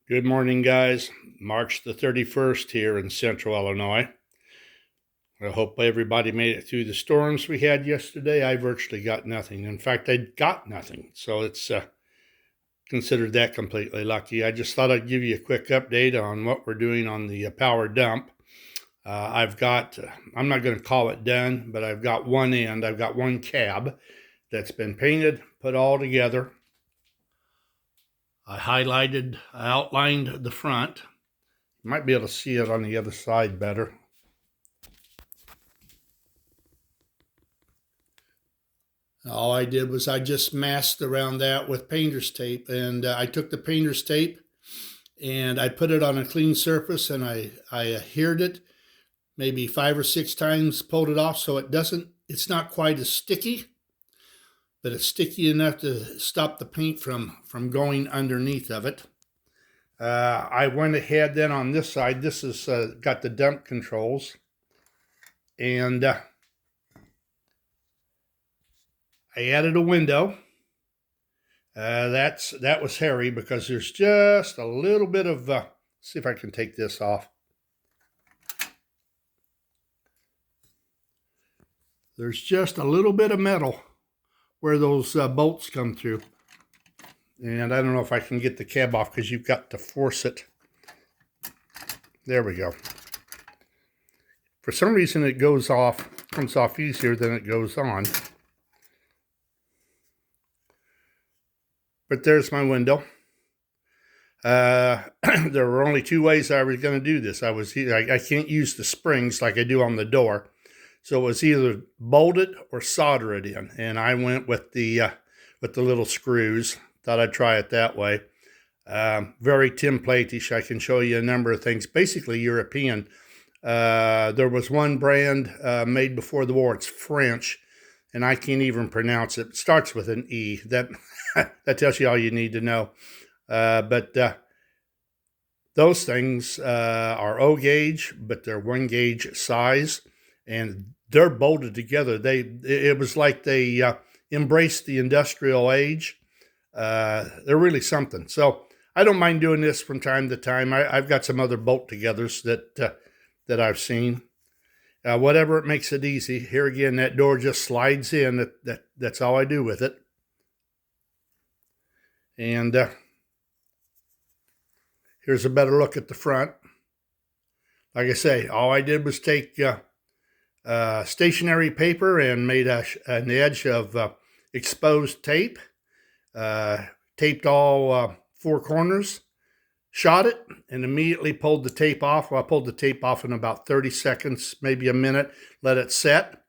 Good morning, guys. March the 31st here in central Illinois. I hope everybody made it through the storms we had yesterday. I virtually got nothing. In fact, I got nothing. So it's considered that completely lucky. I just thought I'd give you a quick update on what we're doing on the power dump. I'm not going to call it done, but I've got one end. I've got one cab that's been painted, put all together. I outlined the front. You might be able to see it on the other side better. All I did was I just masked around that with painter's tape, and I took the painter's tape and I put it on a clean surface, and I adhered it maybe 5 or 6 times, pulled it off so it's not quite as sticky, but it's sticky enough to stop the paint from going underneath of it. I went ahead then on this side. This has got the dump controls, and I added a window. That was hairy because there's just a little bit of. See if I can take this off. There's just a little bit of metal where those bolts come through. And I don't know if I can get the cab off because you've got to force it. There we go. For some reason it comes off easier than it goes on. But there's my window. There were only 2 ways I was going to do this. I can't use the springs like I do on the door. So it was either bolt it or solder it in. And I went with the little screws. Thought I'd try it that way. Very template-ish. I can show you a number of things. Basically European. There was one brand made before the war. It's French, and I can't even pronounce it. It starts with an E. That tells you all you need to know. But those things are O gauge, but they're 1 gauge size, and they're bolted together. It was like they embraced the industrial age. They're really something. So I don't mind doing this from time to time. I've got some other bolt togethers that I've seen. Whatever it makes it easy. Here again, that door just slides in. That's all I do with it. And here's a better look at the front. Like I say, all I did was take stationery paper and made an edge of exposed tape. Taped all 4 corners, shot it, and immediately pulled the tape off. Well, I pulled the tape off in about 30 seconds, maybe a minute, let it set,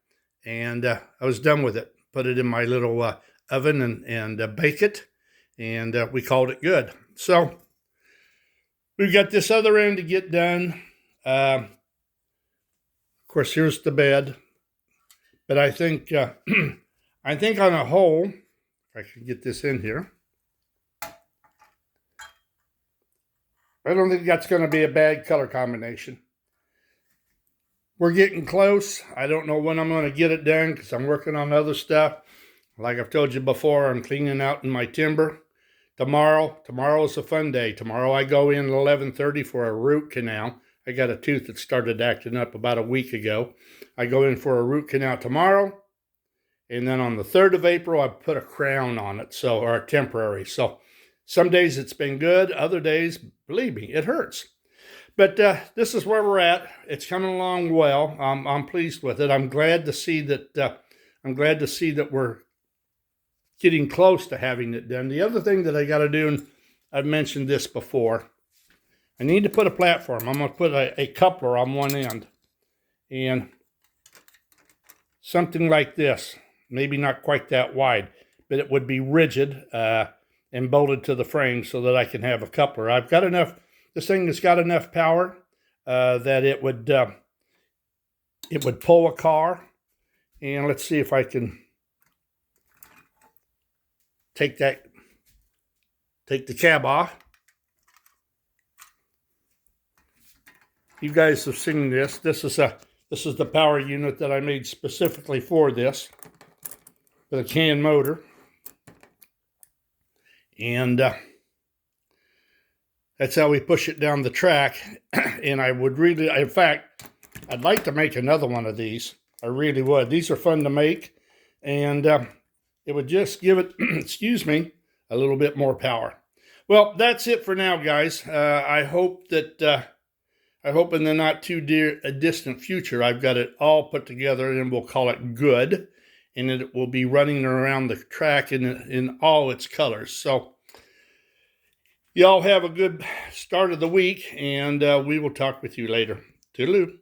and I was done with it. Put it in my little oven and bake it, and we called it good. So we've got this other end to get done. Of course, here's the bed, but I think I think on a whole, if I can get this in here, I don't think that's going to be a bad color combination. We're getting close. I don't know when I'm going to get it done because I'm working on other stuff. Like I've told you before, I'm cleaning out in my timber. Tomorrow is a fun day. Tomorrow I go in at 11:30 for a root canal. I got a tooth that started acting up about a week ago. I go in for a root canal tomorrow. And then on the 3rd of April, I put a crown on it, or a temporary. So some days it's been good. Other days, believe me, it hurts. But this is where we're at. It's coming along well. I'm pleased with it. I'm glad to see that we're getting close to having it done. The other thing that I got to do, and I've mentioned this before, I need to put a platform. I'm going to put a coupler on one end, and something like this. Maybe not quite that wide, but it would be rigid and bolted to the frame so that I can have a coupler. I've got enough. This thing has got enough power that it would pull a car. And let's see if I can take the cab off. You guys have seen this. This is the power unit that I made specifically for this. With a can motor. And That's how we push it down the track. And I would really, in fact, I'd like to make another one of these. I really would. These are fun to make, and it would just give it, excuse me, a little bit more power. Well, that's it for now, guys. I hope in the not too distant future, I've got it all put together, and we'll call it good, and it will be running around the track in all its colors. So y'all have a good start of the week, and we will talk with you later. Toodaloo.